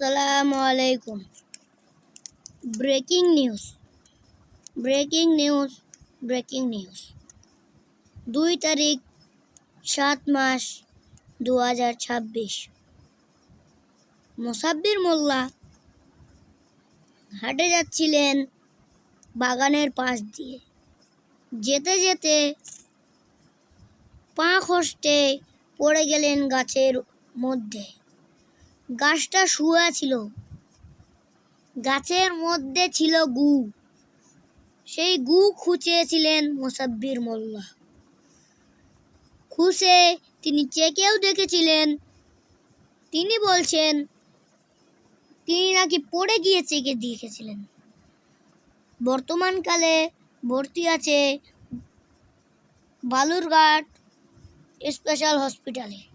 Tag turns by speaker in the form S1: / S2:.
S1: আসসালামু আলাইকুম। Breaking news breaking news breaking news 2 তারিখ 7 মাস 2026। মোসাব্বির মোল্লা হাঁটে যাচ্ছিলেন বাগানের পাশ দিয়ে। যেতে যেতে পা খসতে পড়ে গেলেন গাছের মধ্যে। গাছটা শুয়ে ছিল, গাছের মধ্যে ছিল গু। সেই গু খুঁচিয়েছিলেন মোসাব্বির মোল্লা। খুঁজে তিনি চেকেও দেখেছিলেন। তিনি বলছেন তিনি নাকি পড়ে গিয়ে চেকে দেখেছিলেন। বর্তমানকালে ভর্তি আছে বালুরঘাট স্পেশাল হসপিটালে।